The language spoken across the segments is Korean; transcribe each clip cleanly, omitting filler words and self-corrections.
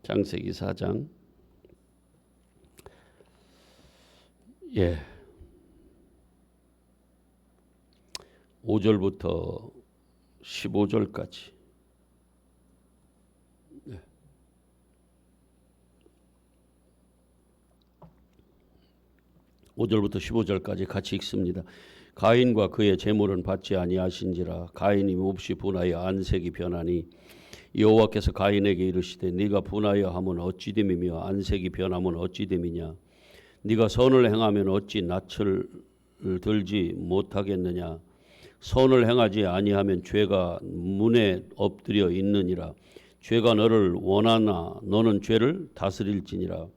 창세기 4장 5절부터 15절까지 5절부터 15절까지 같이 읽습니다. 가인과 그의 재물은 받지 아니하신지라. 가인이 몹시 분하여 안색이 변하니 여호와께서 가인에게 이르시되 네가 분하여 함은 어찌 됨이며 안색이 변함은 어찌 됨이냐. 네가 선을 행하면 어찌 낯을 들지 못하겠느냐. 선을 행하지 아니하면 죄가 문에 엎드려 있느니라. 죄가 너를 원하나 너는 죄를 다스릴지니라.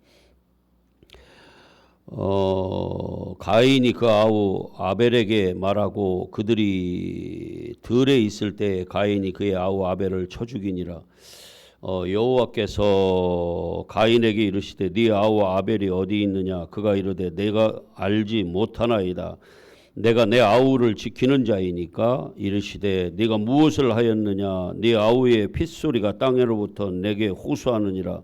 가인이 그 아우 아벨에게 말하고 그들이 들에 있을 때 가인이 그의 아우 아벨을 쳐 죽이니라. 여호와께서 가인에게 이르시되 네 아우 아벨이 어디 있느냐. 그가 이르되 내가 알지 못하나이다. 내가 내 아우를 지키는 자이니까. 이르시되 네가 무엇을 하였느냐. 네 아우의 핏소리가 땅에로부터 내게 호소하느니라.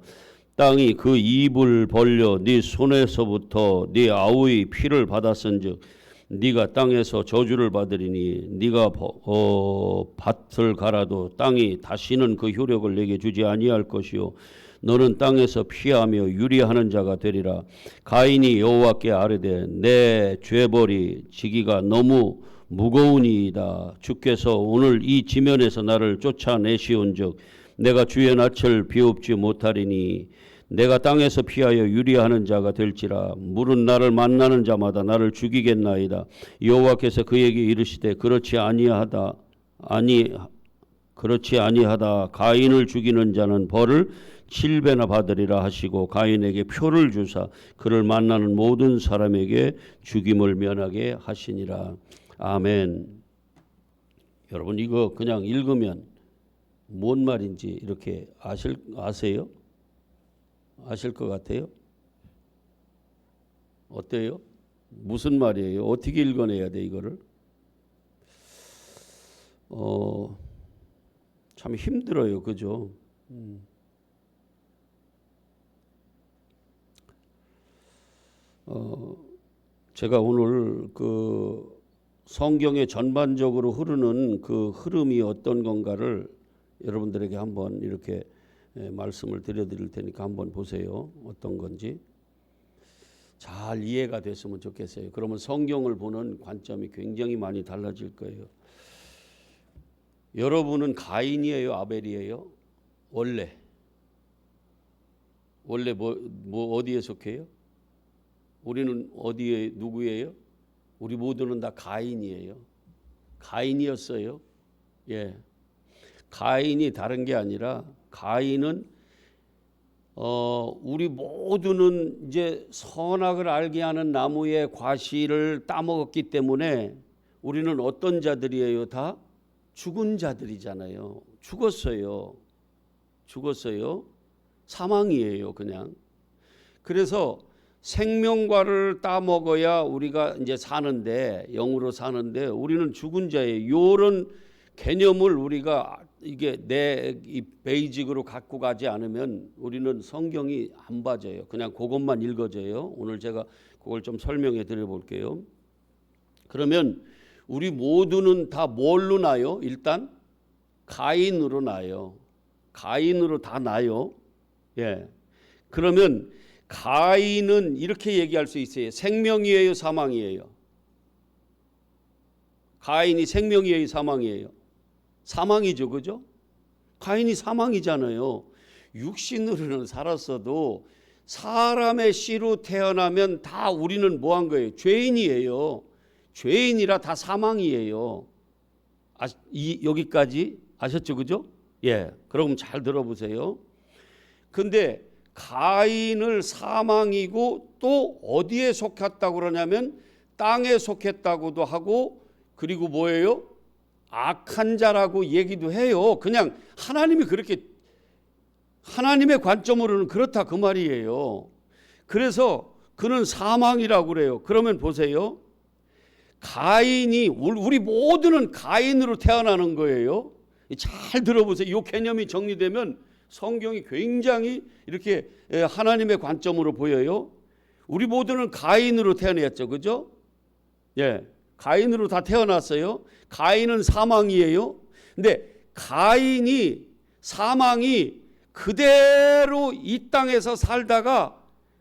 땅이 그 입을 벌려 네 손에서부터 네 아우의 피를 받았은즉 네가 땅에서 저주를 받으리니 네가 밭을 갈아도 땅이 다시는 그 효력을 내게 주지 아니할 것이요 너는 땅에서 피하며 유리하는 자가 되리라. 가인이 여호와께 아뢰되 내 죄벌이 지기가 너무 무거우니이다. 주께서 오늘 이 지면에서 나를 쫓아내시온즉 내가 주의 낯을 비웁지 못하리니 내가 땅에서 피하여 유리하는 자가 될지라. 물은 나를 만나는 자마다 나를 죽이겠나이다. 여호와께서 그에게 이르시되 그렇지 아니하다. 가인을 죽이는 자는 벌을 7배나 받으리라 하시고 가인에게 표를 주사 그를 만나는 모든 사람에게 죽임을 면하게 하시니라. 아멘. 여러분 이거 그냥 읽으면 뭔 말인지 이렇게 아세요? 아실 것 같아요? 어때요? 무슨 말이에요? 어떻게 읽어내야 돼 이거를? 참 힘들어요, 그죠? 제가 오늘 그 성경에 전반적으로 흐르는 그 흐름이 어떤 건가를 여러분들에게 한번 이렇게 말씀을 드릴 테니까 한번 보세요. 어떤 건지 잘 이해가 됐으면 좋겠어요. 그러면 성경을 보는 관점이 굉장히 많이 달라질 거예요. 여러분은 가인이에요, 아벨이에요? 원래 뭐 어디에 속해요? 우리는 어디에 누구예요? 우리 모두는 다 가인이에요. 가인이었어요. 예. 가인이 다른 게 아니라 가인은 우리 모두는 이제 선악을 알게 하는 나무의 과실을 따먹었기 때문에 우리는 어떤 자들이에요? 다 죽은 자들이잖아요. 죽었어요. 사망이에요, 그냥. 그래서 생명과를 따먹어야 우리가 이제 사는데 영으로 사는데 우리는 죽은 자예요. 이런 개념을 우리가 이게 내 이 베이직으로 갖고 가지 않으면 우리는 성경이 안 봐져요. 그냥 그것만 읽어져요. 오늘 제가 그걸 좀 설명해 드려 볼게요. 그러면 우리 모두는 다 뭘로 나요? 일단 가인으로 나요. 가인으로 다 나요. 예. 그러면 가인은 이렇게 얘기할 수 있어요. 생명이에요, 사망이에요? 가인이 생명이에요, 사망이에요? 사망이죠, 그죠? 가인이 사망이잖아요. 육신으로는 살았어도 사람의 씨로 태어나면 다 우리는 뭐 한 거예요? 죄인이에요. 죄인이라 다 사망이에요. 여기까지 아셨죠, 그죠? 예. 그럼 잘 들어보세요. 근데 가인을 사망이고 또 어디에 속했다고 그러냐면 땅에 속했다고도 하고 그리고 뭐예요? 악한 자라고 얘기도 해요. 그냥 하나님이 그렇게 하나님의 관점으로는 그렇다 그 말이에요. 그래서 그는 사망이라고 그래요. 그러면 보세요. 가인이 우리 모두는 가인으로 태어나는 거예요. 잘 들어보세요. 이 개념이 정리되면 성경이 굉장히 이렇게 하나님의 관점으로 보여요. 우리 모두는 가인으로 태어났죠, 그죠? 예, 가인으로 다 태어났어요. 가인은 사망이에요. 근데 사망이 그대로 이 땅에서 살다가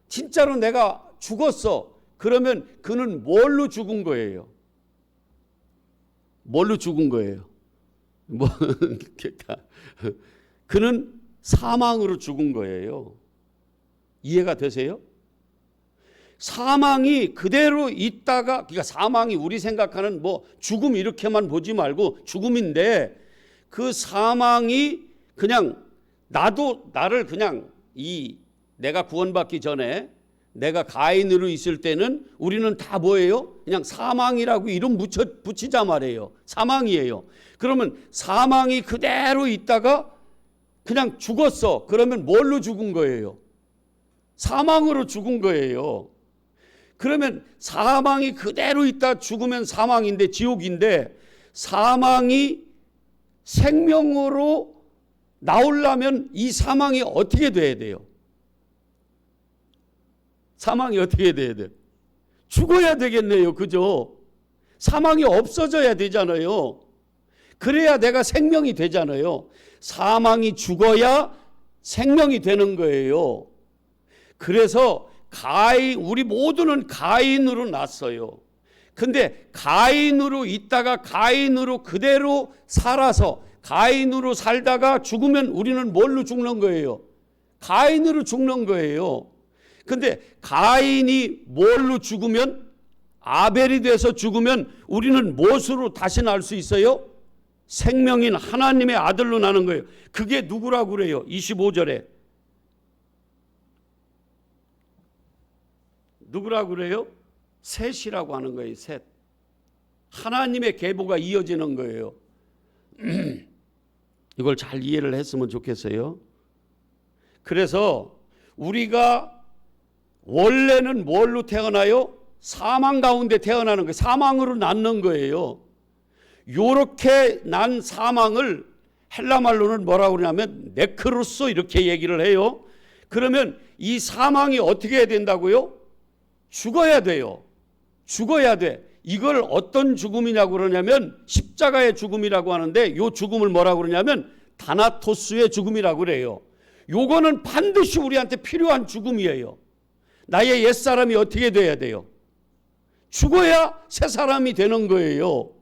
진짜로 내가 죽었어. 그러면 그는 뭘로 죽은 거예요? 뭘로 죽은 거예요? 그는 사망으로 죽은 거예요. 이해가 되세요? 사망이 그대로 있다가, 그러니까 사망이 우리 생각하는 죽음 이렇게만 보지 말고 죽음인데, 그 사망이 그냥 나를 그냥 내가 구원받기 전에 내가 가인으로 있을 때는 우리는 다 뭐예요? 그냥 사망이라고 이름 붙이자 말이에요. 사망이에요. 그러면 사망이 그대로 있다가 그냥 죽었어. 그러면 뭘로 죽은 거예요? 사망으로 죽은 거예요. 그러면 사망이 그대로 있다 죽으면 사망인데, 지옥인데, 사망이 생명으로 나오려면 이 사망이 어떻게 돼야 돼요? 사망이 어떻게 돼야 돼요? 죽어야 되겠네요. 그죠? 사망이 없어져야 되잖아요. 그래야 내가 생명이 되잖아요. 사망이 죽어야 생명이 되는 거예요. 그래서 우리 모두는 가인으로 났어요. 근데 가인으로 있다가 가인으로 그대로 살아서 가인으로 살다가 죽으면 우리는 뭘로 죽는 거예요? 가인으로 죽는 거예요. 근데 가인이 뭘로 죽으면, 아벨이 돼서 죽으면 우리는 무엇으로 다시 날 수 있어요? 생명인 하나님의 아들로 나는 거예요. 그게 누구라고 그래요? 25절에 누구라고 그래요? 셋이라고 하는 거예요. 셋. 하나님의 계보가 이어지는 거예요. 이걸 잘 이해를 했으면 좋겠어요. 그래서 우리가 원래는 뭘로 태어나요? 사망 가운데 태어나는 거예요. 사망으로 낳는 거예요. 요렇게 난 사망을 헬라말로는 뭐라고 그러냐면 네크로스 이렇게 얘기를 해요. 그러면 이 사망이 어떻게 해야 된다고요? 죽어야 돼요. 죽어야 돼. 이걸 어떤 죽음이냐고 그러냐면 십자가의 죽음이라고 하는데, 이 죽음을 뭐라고 그러냐면 다나토스의 죽음이라고 그래요. 요거는 반드시 우리한테 필요한 죽음이에요. 나의 옛사람이 어떻게 돼야 돼요? 죽어야 새 사람이 되는 거예요.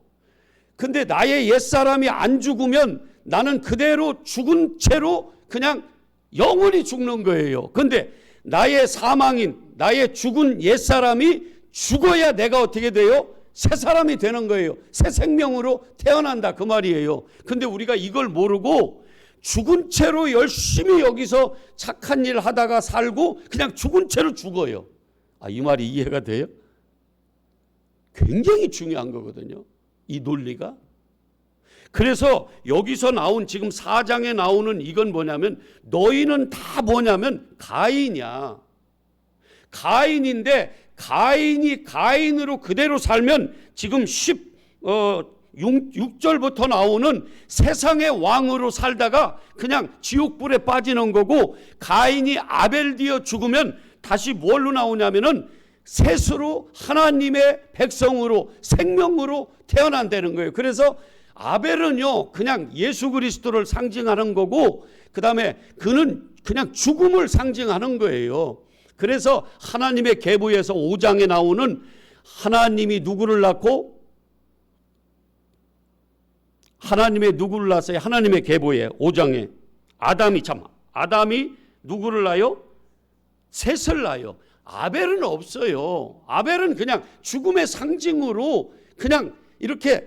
근데 나의 옛사람이 안 죽으면 나는 그대로 죽은 채로 그냥 영원히 죽는 거예요. 근데 나의 사망인, 나의 죽은 옛사람이 죽어야 내가 어떻게 돼요? 새 사람이 되는 거예요. 새 생명으로 태어난다 그 말이에요. 근데 우리가 이걸 모르고 죽은 채로 열심히 여기서 착한 일 하다가 살고 그냥 죽은 채로 죽어요. 이 말이 이해가 돼요? 굉장히 중요한 거거든요, 이 논리가. 그래서 여기서 나온 지금 4장에 나오는 이건 뭐냐면, 너희는 다 뭐냐면 가인이야. 가인인데 가인이 가인으로 그대로 살면 지금 6절부터 나오는 세상의 왕으로 살다가 그냥 지옥불에 빠지는 거고, 가인이 아벨 되어 죽으면 다시 뭘로 나오냐면은 셋으로 하나님의 백성으로 생명으로 태어난다는 거예요. 그래서 아벨은요 그냥 예수 그리스도를 상징하는 거고, 그 다음에 그는 그냥 죽음을 상징하는 거예요. 그래서 하나님의 계보에서 5장에 나오는 하나님이 누구를 낳고, 하나님의 누구를 낳았어요? 하나님의 계보에 5장에 아담이 누구를 낳아요? 셋을 낳아요. 아벨은 없어요. 아벨은 그냥 죽음의 상징으로 그냥 이렇게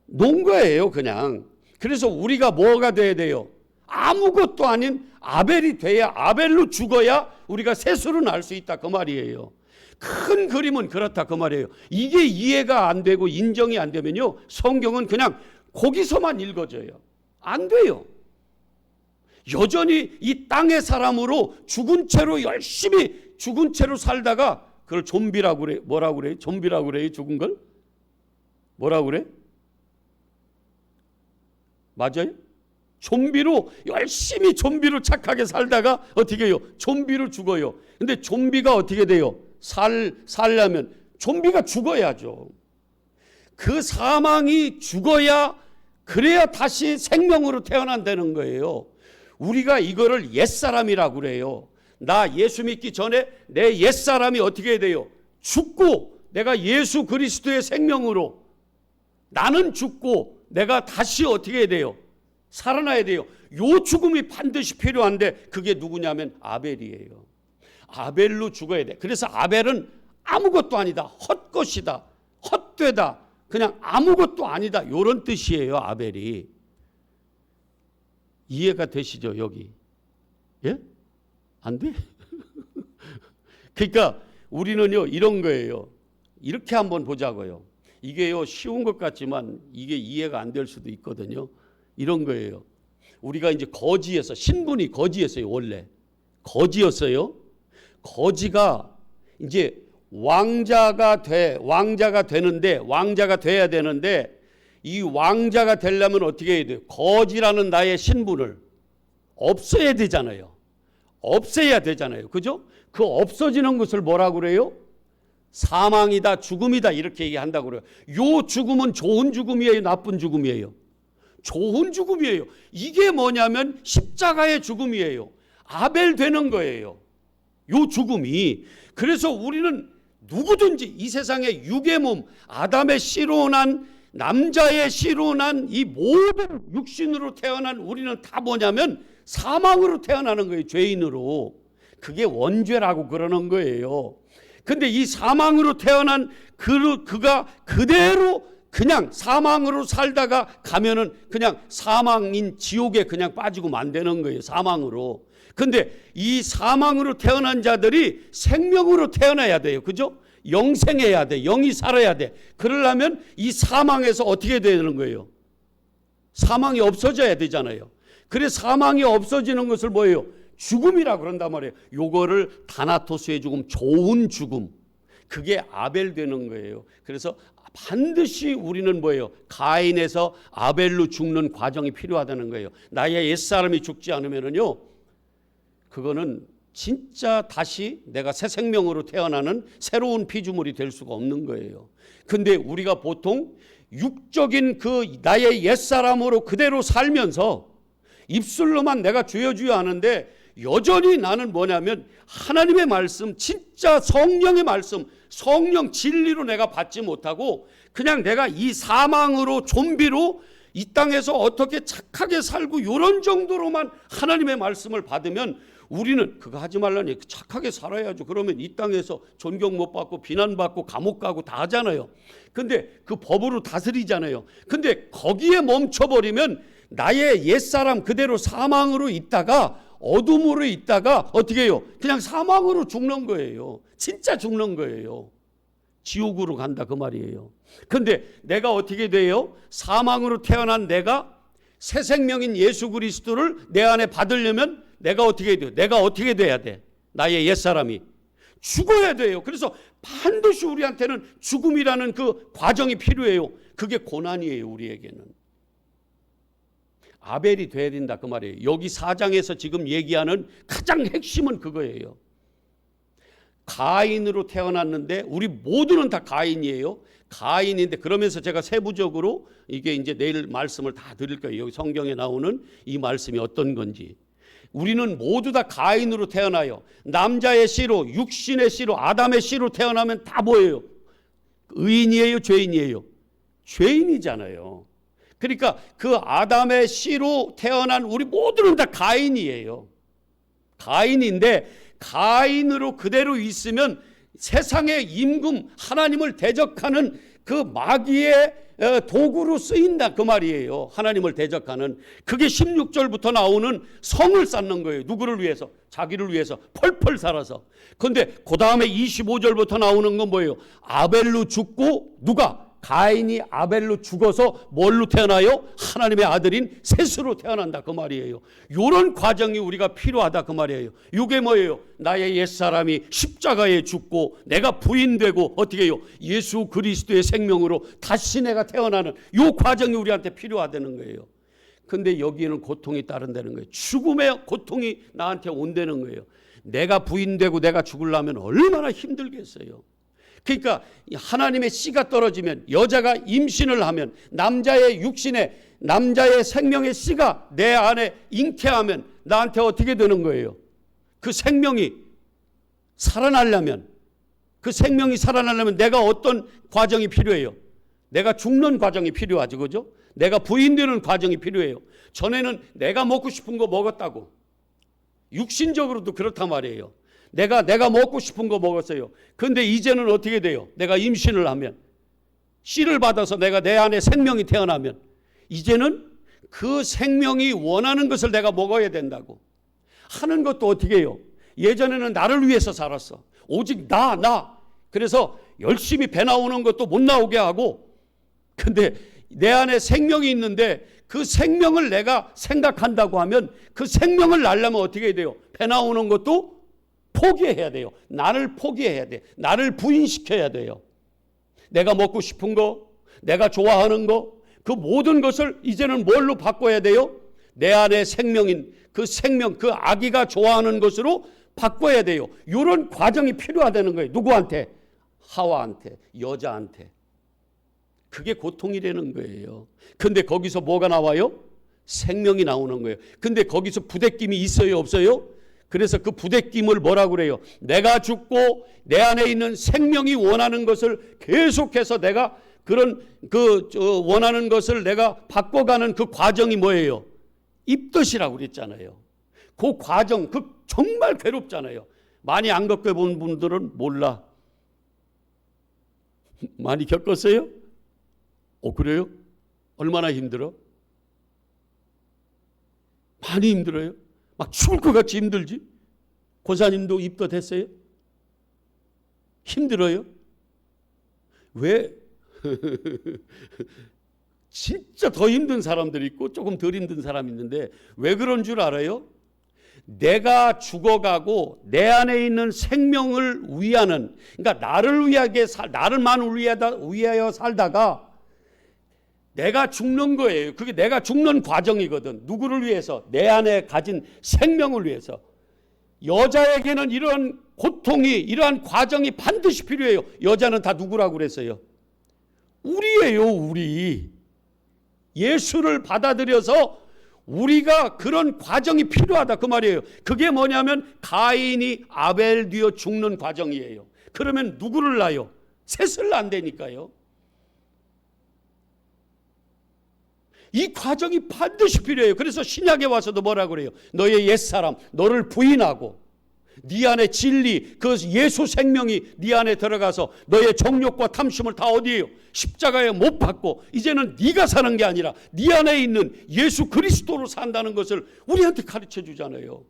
놓은 거예요, 그냥. 그래서 우리가 뭐가 돼야 돼요? 아무것도 아닌 아벨이 돼야, 아벨로 죽어야 우리가 셋으로 날 수 있다 그 말이에요. 큰 그림은 그렇다 그 말이에요. 이게 이해가 안 되고 인정이 안 되면요, 성경은 그냥 거기서만 읽어져요. 안 돼요. 여전히 이 땅의 사람으로 죽은 채로 열심히 죽은 채로 살다가 그걸 좀비라고 그래. 뭐라고 그래요? 좀비라고 그래요? 죽은 걸? 뭐라고 그래? 맞아요? 좀비로 열심히 좀비로 착하게 살다가 어떻게 해요? 좀비로 죽어요. 근데 좀비가 어떻게 돼요? 살려면 좀비가 죽어야죠. 그 사망이 죽어야, 그래야 다시 생명으로 태어난다는 거예요. 우리가 이거를 옛사람이라고 그래요. 나 예수 믿기 전에 내 옛사람이 어떻게 돼요? 죽고 내가 예수 그리스도의 생명으로, 나는 죽고 내가 다시 어떻게 해야 돼요? 살아나야 돼요. 요 죽음이 반드시 필요한데 그게 누구냐면 아벨이에요. 아벨로 죽어야 돼. 그래서 아벨은 아무것도 아니다, 헛것이다, 헛되다, 그냥 아무것도 아니다, 이런 뜻이에요. 아벨이. 이해가 되시죠? 여기. 예? 안 돼? 그러니까 우리는요 이런 거예요. 이렇게 한번 보자고요. 이게요 쉬운 것 같지만 이게 이해가 안 될 수도 있거든요. 이런 거예요. 우리가 이제 거지에서, 신분이 거지였어요. 원래 거지였어요. 거지가 이제 왕자가 되는데, 왕자가 돼야 되는데, 이 왕자가 되려면 어떻게 해야 돼요? 거지라는 나의 신분을 없애야 되잖아요. 없애야 되잖아요. 그죠? 그 없어지는 것을 뭐라고 그래요? 사망이다, 죽음이다, 이렇게 얘기한다고 그래요. 요 죽음은 좋은 죽음이에요, 나쁜 죽음이에요? 좋은 죽음이에요. 이게 뭐냐면 십자가의 죽음이에요. 아벨 되는 거예요, 요 죽음이. 그래서 우리는 누구든지 이 세상의 육의 몸, 아담의 씨로 난, 남자의 씨로 난 이 모든 육신으로 태어난 우리는 다 뭐냐면 사망으로 태어나는 거예요. 죄인으로. 그게 원죄라고 그러는 거예요. 근데 이 사망으로 태어난 그가 그대로 그냥 사망으로 살다가 가면은 그냥 사망인 지옥에 그냥 빠지고 만드는 거예요. 사망으로. 근데 이 사망으로 태어난 자들이 생명으로 태어나야 돼요. 그죠? 영생해야 돼. 영이 살아야 돼. 그러려면 이 사망에서 어떻게 되는 거예요? 사망이 없어져야 되잖아요. 그래 사망이 없어지는 것을 뭐예요? 죽음이라 그런단 말이에요. 요거를 다나토스의 죽음, 좋은 죽음. 그게 아벨 되는 거예요. 그래서 반드시 우리는 뭐예요? 가인에서 아벨로 죽는 과정이 필요하다는 거예요. 나의 옛사람이 죽지 않으면은요, 그거는 진짜 다시 내가 새 생명으로 태어나는 새로운 피조물이 될 수가 없는 거예요. 근데 우리가 보통 육적인 그 나의 옛사람으로 그대로 살면서 입술로만 내가 주여 주여 하는데 여전히 나는 뭐냐면 하나님의 말씀, 진짜 성령의 말씀, 성령 진리로 내가 받지 못하고 그냥 내가 이 사망으로, 좀비로 이 땅에서 어떻게 착하게 살고 이런 정도로만 하나님의 말씀을 받으면 우리는 그거 하지 말라니, 착하게 살아야죠. 그러면 이 땅에서 존경 못 받고 비난받고 감옥 가고 다 하잖아요. 근데 그 법으로 다스리잖아요. 근데 거기에 멈춰버리면 나의 옛사람 그대로 사망으로 있다가, 어둠으로 있다가 어떻게 해요? 그냥 사망으로 죽는 거예요. 진짜 죽는 거예요. 지옥으로 간다 그 말이에요. 근데 내가 어떻게 돼요? 사망으로 태어난 내가 새 생명인 예수 그리스도를 내 안에 받으려면 내가 어떻게 돼요? 내가 어떻게 돼야 돼? 나의 옛사람이 죽어야 돼요. 그래서 반드시 우리한테는 죽음이라는 그 과정이 필요해요. 그게 고난이에요, 우리에게는. 아벨이 돼야 된다 그 말이에요. 여기 4장에서 지금 얘기하는 가장 핵심은 그거예요. 가인으로 태어났는데 우리 모두는 다 가인이에요. 가인인데, 그러면서 제가 세부적으로 이게 이제 내일 말씀을 다 드릴 거예요. 여기 성경에 나오는 이 말씀이 어떤 건지. 우리는 모두 다 가인으로 태어나요. 남자의 씨로, 육신의 씨로, 아담의 씨로 태어나면 다 뭐예요? 의인이에요, 죄인이에요? 죄인이잖아요. 그러니까 그 아담의 씨로 태어난 우리 모두는 다 가인이에요. 가인인데 가인으로 그대로 있으면 세상의 임금, 하나님을 대적하는 그 마귀의 도구로 쓰인다 그 말이에요. 하나님을 대적하는. 그게 16절부터 나오는 성을 쌓는 거예요. 누구를 위해서? 자기를 위해서 펄펄 살아서. 그런데 그 다음에 25절부터 나오는 건 뭐예요? 아벨로 죽고, 누가? 가인이 아벨로 죽어서 뭘로 태어나요? 하나님의 아들인 셋으로 태어난다 그 말이에요. 이런 과정이 우리가 필요하다 그 말이에요. 이게 뭐예요? 나의 옛사람이 십자가에 죽고 내가 부인되고 어떻게 해요? 예수 그리스도의 생명으로 다시 내가 태어나는 이 과정이 우리한테 필요하다는 거예요. 근데 여기는 고통이 따른다는 거예요. 죽음의 고통이 나한테 온다는 거예요. 내가 부인되고 내가 죽으려면 얼마나 힘들겠어요. 그러니까 하나님의 씨가 떨어지면, 여자가 임신을 하면, 남자의 육신에 남자의 생명의 씨가 내 안에 잉태하면 나한테 어떻게 되는 거예요? 그 생명이 살아나려면, 그 생명이 살아나려면 내가 어떤 과정이 필요해요? 내가 죽는 과정이 필요하죠. 그죠? 내가 부인되는 과정이 필요해요. 전에는 내가 먹고 싶은 거 먹었다고. 육신적으로도 그렇단 말이에요. 내가 먹고 싶은 거 먹었어요. 그런데 이제는 어떻게 돼요? 내가 임신을 하면, 씨를 받아서 내가 내 안에 생명이 태어나면, 이제는 그 생명이 원하는 것을 내가 먹어야 된다고 하는 것도 어떻게 해요? 예전에는 나를 위해서 살았어. 오직 나. 그래서 열심히 배 나오는 것도 못 나오게 하고, 근데 내 안에 생명이 있는데 그 생명을 내가 생각한다고 하면 그 생명을 낳으려면 어떻게 해야 돼요? 배 나오는 것도 포기해야 돼요. 나를 포기해야 돼. 나를 부인시켜야 돼요. 내가 먹고 싶은 거, 내가 좋아하는 거, 그 모든 것을 이제는 뭘로 바꿔야 돼요? 내 안에 생명인 그 생명, 그 아기가 좋아하는 것으로 바꿔야 돼요. 이런 과정이 필요하다는 거예요. 누구한테? 하와한테, 여자한테. 그게 고통이라는 거예요. 근데 거기서 뭐가 나와요? 생명이 나오는 거예요. 근데 거기서 부대낌이 있어요, 없어요? 그래서 그 부대낌을 뭐라고 그래요? 내가 죽고 내 안에 있는 생명이 원하는 것을 계속해서 내가 그런 원하는 것을 내가 바꿔가는 그 과정이 뭐예요? 입덧이라고 그랬잖아요. 그 과정, 정말 괴롭잖아요. 많이 안 겪어본 분들은 몰라. 많이 겪었어요? 그래요? 얼마나 힘들어? 많이 힘들어요? 막 죽을 것 같이 힘들지? 권사님도 입덧했어요? 힘들어요? 왜? 진짜 더 힘든 사람들이 있고 조금 덜 힘든 사람이 있는데 왜 그런 줄 알아요? 내가 죽어가고 내 안에 있는 생명을 위하는, 그러니까 나를만 위하여 살다가 내가 죽는 거예요. 그게 내가 죽는 과정이거든. 누구를 위해서? 내 안에 가진 생명을 위해서. 여자에게는 이러한 고통이, 이러한 과정이 반드시 필요해요. 여자는 다 누구라고 그랬어요? 우리예요, 우리. 예수를 받아들여서 우리가 그런 과정이 필요하다 그 말이에요. 그게 뭐냐면 가인이 아벨 뒤어 죽는 과정이에요. 그러면 누구를 낳아요? 셋을 낳는다니까요. 이 과정이 반드시 필요해요. 그래서 신약에 와서도 뭐라고 그래요? 너의 옛사람, 너를 부인하고 네 안에 진리, 그 예수 생명이 네 안에 들어가서 너의 정욕과 탐심을 다 어디에요? 십자가에 못 박고 이제는 네가 사는 게 아니라 네 안에 있는 예수 그리스도로 산다는 것을 우리한테 가르쳐 주잖아요.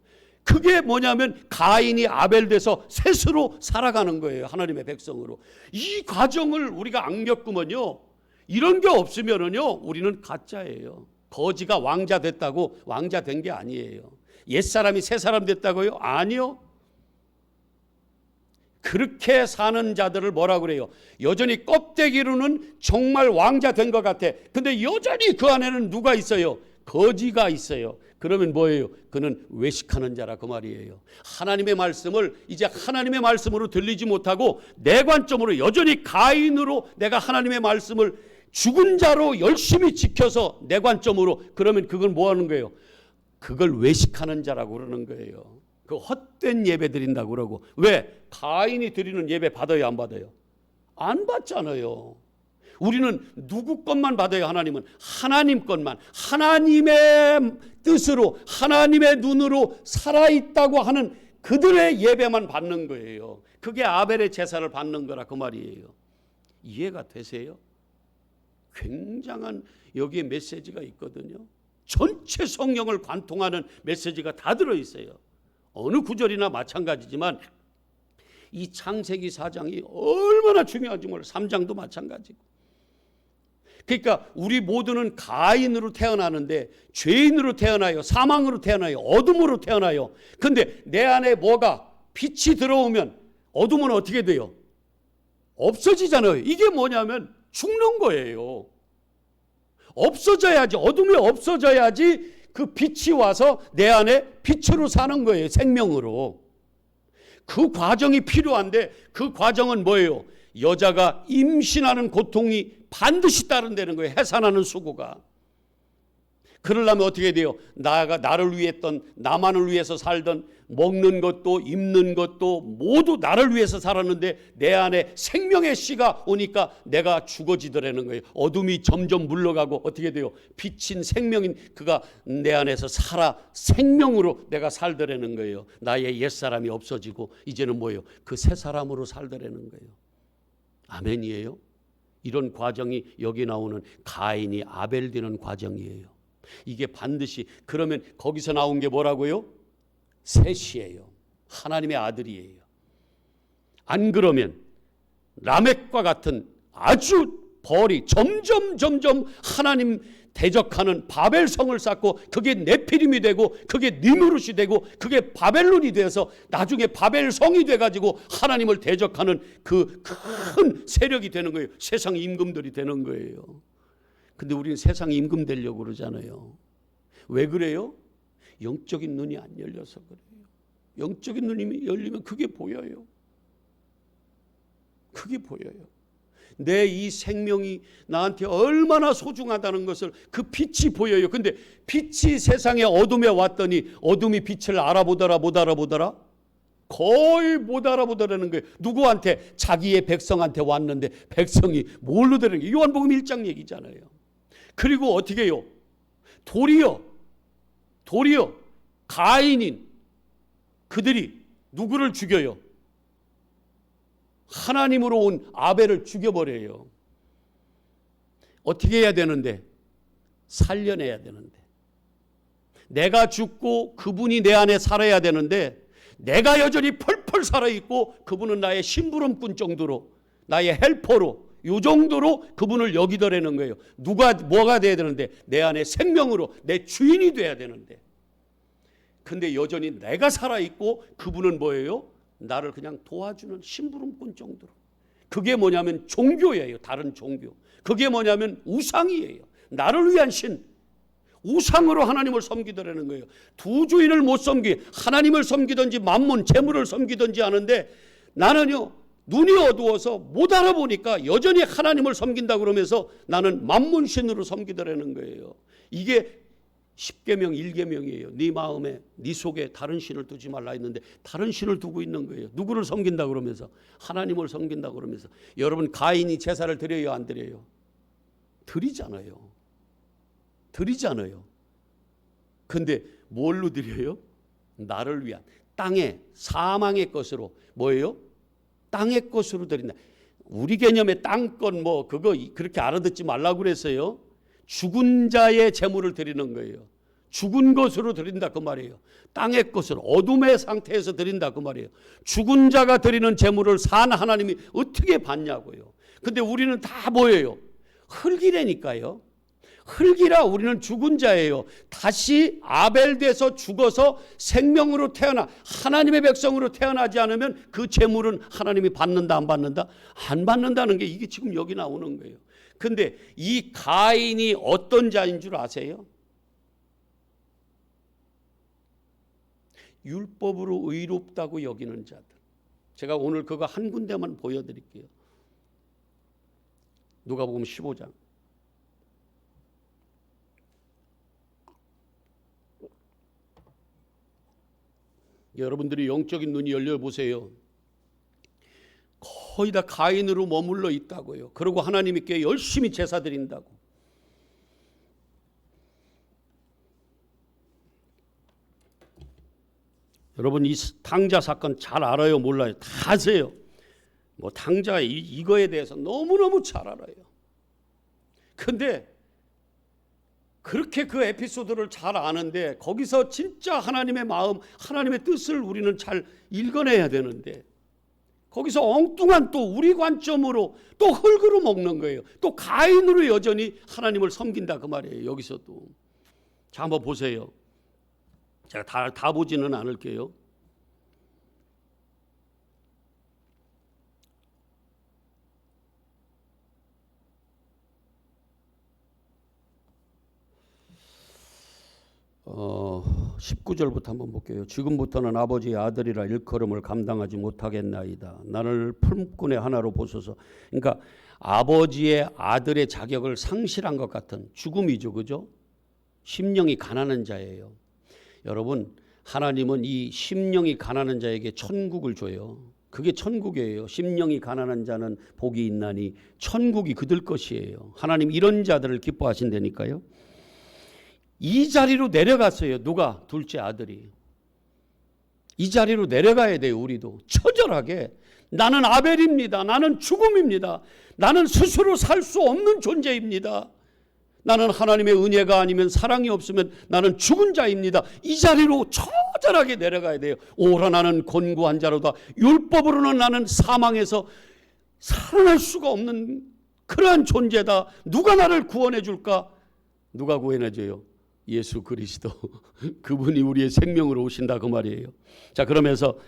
그게 뭐냐면 가인이 아벨 돼서 셋으로 살아가는 거예요. 하나님의 백성으로. 이 과정을 우리가 안 겪으면요, 이런 게 없으면은요, 우리는 가짜예요. 거지가 왕자 됐다고 왕자 된 게 아니에요. 옛사람이 새사람 됐다고요? 아니요. 그렇게 사는 자들을 뭐라 그래요? 여전히 껍데기로는 정말 왕자 된 것 같아. 근데 여전히 그 안에는 누가 있어요? 거지가 있어요. 그러면 뭐예요? 그는 외식하는 자라 그 말이에요. 하나님의 말씀을 이제 하나님의 말씀으로 들리지 못하고 내 관점으로 여전히 가인으로 내가 하나님의 말씀을 죽은 자로 열심히 지켜서 내 관점으로, 그러면 그건 뭐 하는 거예요? 그걸 외식하는 자라고 그러는 거예요. 그 헛된 예배 드린다고 그러고. 왜? 가인이 드리는 예배 받아요, 안 받아요? 안 받잖아요. 우리는 누구 것만 받아요? 하나님은 하나님 것만, 하나님의 뜻으로, 하나님의 눈으로 살아있다고 하는 그들의 예배만 받는 거예요. 그게 아벨의 제사를 받는 거라 그 말이에요. 이해가 되세요? 굉장한 여기에 메시지가 있거든요. 전체 성경을 관통하는 메시지가 다 들어있어요. 어느 구절이나 마찬가지지만 이 창세기 4장이 얼마나 중요한지 몰라요. 3장도 마찬가지고. 그러니까 우리 모두는 가인으로 태어나는데 죄인으로 태어나요. 사망으로 태어나요. 어둠으로 태어나요. 근데 내 안에 뭐가 빛이 들어오면 어둠은 어떻게 돼요? 없어지잖아요. 이게 뭐냐면 죽는 거예요. 없어져야지. 어둠이 없어져야지 그 빛이 와서 내 안에 빛으로 사는 거예요. 생명으로. 그 과정이 필요한데 그 과정은 뭐예요? 여자가 임신하는 고통이 반드시 따른다는 거예요. 해산하는 수고가. 그러려면 어떻게 돼요? 나를 위했던, 나만을 위해서 살던, 먹는 것도 입는 것도 모두 나를 위해서 살았는데 내 안에 생명의 씨가 오니까 내가 죽어지더라는 거예요. 어둠이 점점 물러가고 어떻게 돼요? 빛인 생명인 그가 내 안에서 살아 생명으로 내가 살더라는 거예요. 나의 옛사람이 없어지고 이제는 뭐예요? 그 새 사람으로 살더라는 거예요. 아멘이에요. 이런 과정이 여기 나오는 가인이 아벨 되는 과정이에요. 이게 반드시. 그러면 거기서 나온 게 뭐라고요? 셋이에요. 하나님의 아들이에요. 안 그러면 라멕과 같은 아주 벌이 점점 하나님 대적하는 바벨성을 쌓고 그게 네피림이 되고 그게 니무롯이 되고 그게 바벨론이 되어서 나중에 바벨성이 돼가지고 하나님을 대적하는 그 큰 세력이 되는 거예요. 세상 임금들이 되는 거예요. 근데 우리는 세상 임금 되려고 그러잖아요. 왜 그래요? 영적인 눈이 안 열려서 그래요. 영적인 눈이 열리면 그게 보여요. 그게 보여요. 내 이 생명이 나한테 얼마나 소중하다는 것을 그 빛이 보여요. 근데 빛이 세상의 어둠에 왔더니 어둠이 빛을 알아보더라 못 알아보더라? 거의 못 알아보더라는 거예요. 누구한테? 자기의 백성한테 왔는데 백성이 뭘로 되는 거예요? 요한복음 1장 얘기잖아요. 그리고 어떻게 해요? 도리어 가인인 그들이 누구를 죽여요? 하나님으로 온 아벨을 죽여버려요. 어떻게 해야 되는데? 살려내야 되는데. 내가 죽고 그분이 내 안에 살아야 되는데 내가 여전히 펄펄 살아있고 그분은 나의 심부름꾼 정도로, 나의 헬퍼로, 이 정도로 그분을 여기더라는 거예요. 뭐가 돼야 되는데? 내 안에 생명으로 내 주인이 돼야 되는데. 근데 여전히 내가 살아있고 그분은 뭐예요? 나를 그냥 도와주는 심부름꾼 정도로. 그게 뭐냐면 종교예요. 다른 종교. 그게 뭐냐면 우상이에요. 나를 위한 신. 우상으로 하나님을 섬기더라는 거예요. 두 주인을 못 섬기, 하나님을 섬기든지 만문, 재물을 섬기든지 하는데 나는요, 눈이 어두워서 못 알아보니까 여전히 하나님을 섬긴다 그러면서 나는 만문신으로 섬기더라는 거예요. 이게 10계명 1계명이에요. 네 마음에 네 속에 다른 신을 두지 말라 했는데 다른 신을 두고 있는 거예요. 누구를 섬긴다 그러면서? 하나님을 섬긴다 그러면서. 여러분, 가인이 제사를 드려요 안 드려요? 드리잖아요. 근데 뭘로 드려요? 나를 위한 땅의 사망의 것으로. 뭐예요? 땅의 것으로 드린다. 우리 개념의 땅건 뭐 그거 그렇게 알아듣지 말라고 그랬어요. 죽은 자의 재물을 드리는 거예요. 죽은 것으로 드린다 그 말이에요. 땅의 것을 어둠의 상태에서 드린다 그 말이에요. 죽은 자가 드리는 재물을 산 하나님이 어떻게 받냐고요. 근데 우리는 다 뭐예요? 흙이라니까요. 흙이라 우리는 죽은 자예요. 다시 아벨돼서 죽어서 생명으로 태어나 하나님의 백성으로 태어나지 않으면 그 재물은 하나님이 받는다 안 받는다? 안 받는다는 게 이게 지금 여기 나오는 거예요. 근데 이 가인이 어떤 자인 줄 아세요? 율법으로 의롭다고 여기는 자들. 제가 오늘 그거 한 군데만 보여드릴게요. 누가복음 15장. 여러분들이 영적인 눈이 열려보세요. 거의 다 가인으로 머물러 있다고요. 그리고 하나님께 열심히 제사 드린다고. 여러분, 이 탕자 사건 잘 알아요? 몰라요? 다 아세요. 뭐 탕자 이거에 대해서 너무너무 잘 알아요. 근데 그렇게 그 에피소드를 잘 아는데 거기서 진짜 하나님의 마음, 하나님의 뜻을 우리는 잘 읽어내야 되는데 거기서 엉뚱한 또 우리 관점으로 또 흙으로 먹는 거예요. 또 가인으로 여전히 하나님을 섬긴다 그 말이에요. 여기서도. 자, 한번 보세요. 제가 다 보지는 않을게요. 19절부터 한번 볼게요. 지금부터는 아버지의 아들이라 일컬음을 감당하지 못하겠나이다. 나를 품꾼의 하나로 보소서. 그러니까 아버지의 아들의 자격을 상실한 것 같은 죽음이죠. 그죠? 심령이 가난한 자예요. 여러분, 하나님은 이 심령이 가난한 자에게 천국을 줘요. 그게 천국이에요. 심령이 가난한 자는 복이 있나니 천국이 그들 것이에요. 하나님 이런 자들을 기뻐하신다니까요. 이 자리로 내려갔어요. 누가? 둘째 아들이. 이 자리로 내려가야 돼요. 우리도 처절하게. 나는 아벨입니다. 나는 죽음입니다. 나는 스스로 살 수 없는 존재입니다. 나는 하나님의 은혜가 아니면 사랑이 없으면 나는 죽은 자입니다. 이 자리로 처절하게 내려가야 돼요. 오라 나는 곤고한 자로다. 율법으로는 나는 사망에서 살아날 수가 없는 그러한 존재다. 누가 나를 구원해 줄까? 누가 구원해 줘요? 예수 그리스도. 그분이 우리의 생명으로 오신다 그 말이에요. 자, 그러면서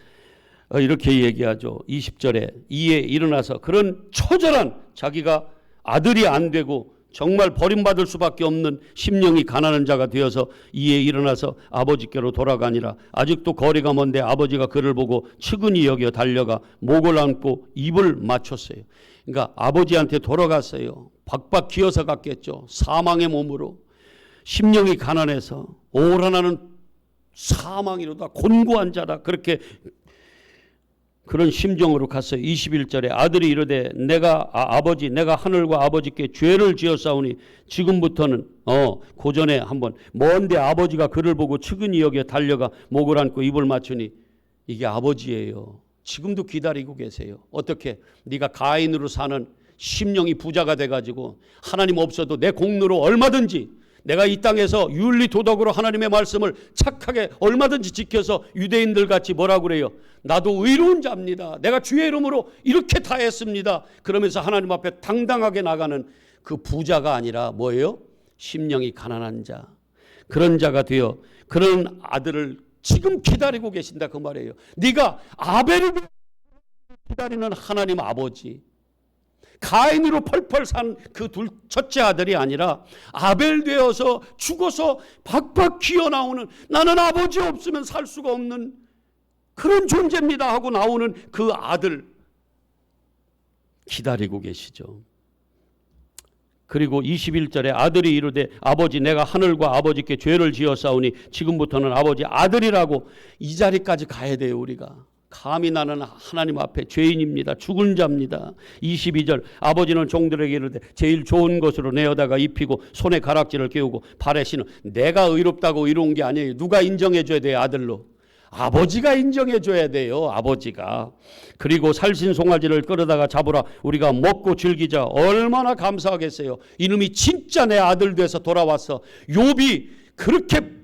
이렇게 얘기하죠. 20절에 이에 일어나서 그런 처절한 자기가 아들이 안 되고 정말 버림받을 수밖에 없는 심령이 가난한 자가 되어서 이에 일어나서 아버지께로 돌아가니라. 아직도 거리가 먼데 아버지가 그를 보고 측은히 여겨 달려가 목을 안고 입을 맞췄어요. 그러니까 아버지한테 돌아갔어요. 박박 기어서 갔겠죠. 사망의 몸으로. 심령이 가난해서 오라 나는 사망이로다. 곤고한 자다. 그렇게 그런 심정으로 갔어요. 21절에 아들이 이르되 아버지 내가 하늘과 아버지께 죄를 지었사오니 지금부터는 고전에 한번 먼데 아버지가 그를 보고 측은히 여겨 달려가 목을 안고 입을 맞추니 이게 아버지예요. 지금도 기다리고 계세요. 어떻게? 네가 가인으로 사는 심령이 부자가 돼가지고 하나님 없어도 내 공로로 얼마든지 내가 이 땅에서 윤리 도덕으로 하나님의 말씀을 착하게 얼마든지 지켜서 유대인들 같이 뭐라고 그래요? 나도 의로운 자입니다. 내가 주의 이름으로 이렇게 다 했습니다. 그러면서 하나님 앞에 당당하게 나가는 그 부자가 아니라 뭐예요? 심령이 가난한 자. 그런 자가 되어 그런 아들을 지금 기다리고 계신다 그 말이에요. 네가 아벨을 기다리는 하나님 아버지. 가인으로 펄펄 산 그 첫째 아들이 아니라 아벨 되어서 죽어서 박박 기어나오는 나는 아버지 없으면 살 수가 없는 그런 존재입니다 하고 나오는 그 아들 기다리고 계시죠. 그리고 21절에 아들이 이르되 아버지 내가 하늘과 아버지께 죄를 지었사오니 지금부터는 아버지 아들이라고 이 자리까지 가야 돼요. 우리가 감히 나는 하나님 앞에 죄인입니다. 죽은 자입니다. 22절 아버지는 종들에게 이르되 제일 좋은 것으로 내어다가 입히고 손에 가락지를 끼우고 발에 신어. 내가 의롭다고 이루은 게 아니에요. 누가 인정해 줘야 돼요? 아들로. 아버지가 인정해 줘야 돼요. 아버지가. 그리고 살신 송아지를 끌어다가 잡으라. 우리가 먹고 즐기자. 얼마나 감사하겠어요. 이놈이 진짜 내 아들 돼서 돌아왔어. 욥이 그렇게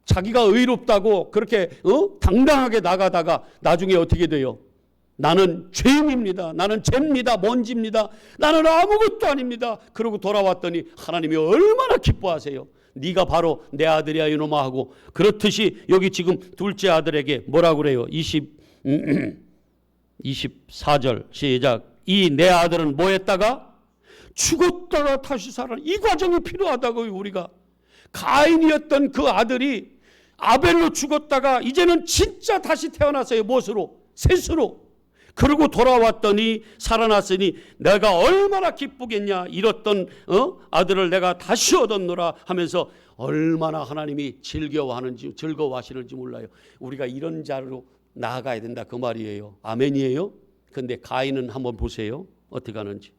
자기가 의롭다고 그렇게 당당하게 나가다가 나중에 어떻게 돼요? 나는 죄인입니다. 나는 죄입니다. 먼지입니다. 나는 아무것도 아닙니다. 그러고 돌아왔더니 하나님이 얼마나 기뻐하세요. 네가 바로 내 아들이야 이놈아 하고. 그렇듯이 여기 지금 둘째 아들에게 뭐라고 그래요? 24절 시작. 이 내 아들은 뭐 했다가? 죽었다가 다시 살아. 이 과정이 필요하다고요. 우리가. 가인이었던 그 아들이 아벨로 죽었다가 이제는 진짜 다시 태어났어요. 무엇으로? 셋으로. 그러고 돌아왔더니 살아났으니 내가 얼마나 기쁘겠냐. 잃었던 아들을 내가 다시 얻었노라 하면서 얼마나 하나님이 즐거워하시는지 몰라요. 우리가 이런 자로 나아가야 된다 그 말이에요. 아멘이에요. 근데 가인은 한번 보세요. 어떻게 하는지.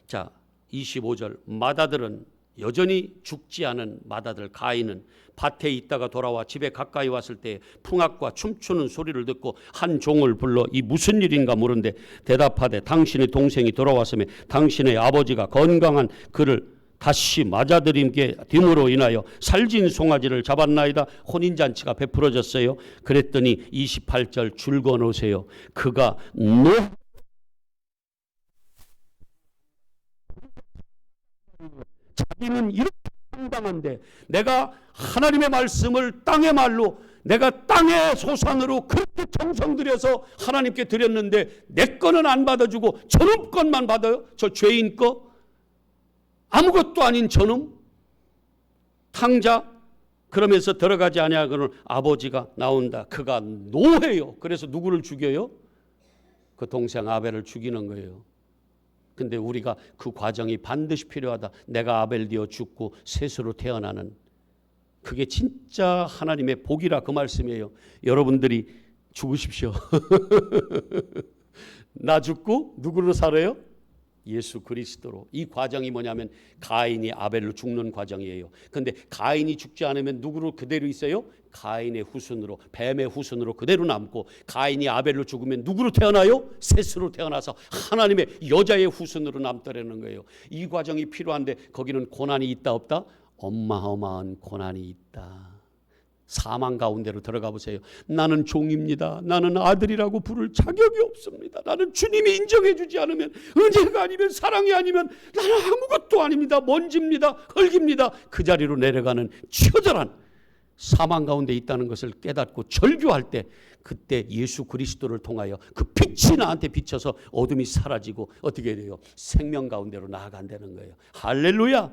자, 25절 맏아들은 여전히 죽지 않은 맏아들 가인은 밭에 있다가 돌아와 집에 가까이 왔을 때 풍악과 춤추는 소리를 듣고 한 종을 불러 이 무슨 일인가 물은데 대답하되 당신의 동생이 돌아왔으며 당신의 아버지가 건강한 그를 다시 맏아들임께 됨으로 인하여 살진 송아지를 잡았나이다. 혼인잔치가 베풀어졌어요. 그랬더니 28절 줄 거놓으세요. 그가 자기는 이렇게 당당한데 내가 하나님의 말씀을 땅의 말로 내가 땅의 소산으로 그렇게 정성 들여서 하나님께 드렸는데 내 거는 안 받아주고 저놈 것만 받아요. 저 죄인 거 아무것도 아닌 저놈 탕자 그러면서 들어가지 아니하고는 아버지가 나온다. 그가 노해요. 그래서 누구를 죽여요? 그 동생 아벨을 죽이는 거예요. 근데 우리가 그 과정이 반드시 필요하다. 내가 아벨 되어 죽고 셋으로 태어나는, 그게 진짜 하나님의 복이라 그 말씀이에요. 여러분들이 죽으십시오. 나 죽고 누구로 살아요? 예수 그리스도로. 이 과정이 뭐냐면 가인이 아벨로 죽는 과정이에요. 그런데 가인이 죽지 않으면 누구로 그대로 있어요? 가인의 후손으로, 뱀의 후손으로 그대로 남고, 가인이 아벨로 죽으면 누구로 태어나요? 셋으로 태어나서 하나님의 여자의 후손으로 남더라는 거예요. 이 과정이 필요한데 거기는 고난이 있다 없다? 어마어마한 고난이 있다. 사망 가운데로 들어가 보세요. 나는 종입니다. 나는 아들이라고 부를 자격이 없습니다. 나는 주님이 인정해 주지 않으면, 은혜가 아니면, 사랑이 아니면 나는 아무것도 아닙니다. 먼지입니다. 흙입니다. 그 자리로 내려가는 처절한 사망 가운데 있다는 것을 깨닫고 절규할 때, 그때 예수 그리스도를 통하여 그 빛이 나한테 비쳐서 어둠이 사라지고 어떻게 돼요? 생명 가운데로 나아간다는 거예요. 할렐루야.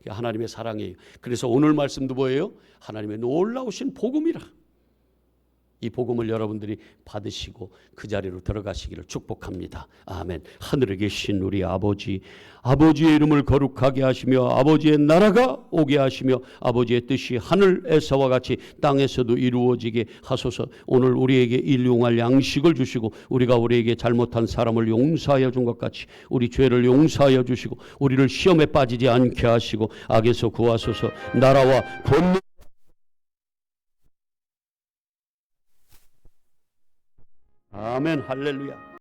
하나님의 사랑이에요. 그래서 오늘 말씀도 뭐예요? 하나님의 놀라우신 복음이라. 이 복음을 여러분들이 받으시고 그 자리로 들어가시기를 축복합니다. 아멘. 하늘에 계신 우리 아버지, 아버지의 이름을 거룩하게 하시며 아버지의 나라가 오게 하시며 아버지의 뜻이 하늘에서와 같이 땅에서도 이루어지게 하소서. 오늘 우리에게 일용할 양식을 주시고 우리가 우리에게 잘못한 사람을 용서하여 준 것 같이 우리 죄를 용서하여 주시고 우리를 시험에 빠지지 않게 하시고 악에서 구하소서. 나라와 권능 아멘. 할렐루야.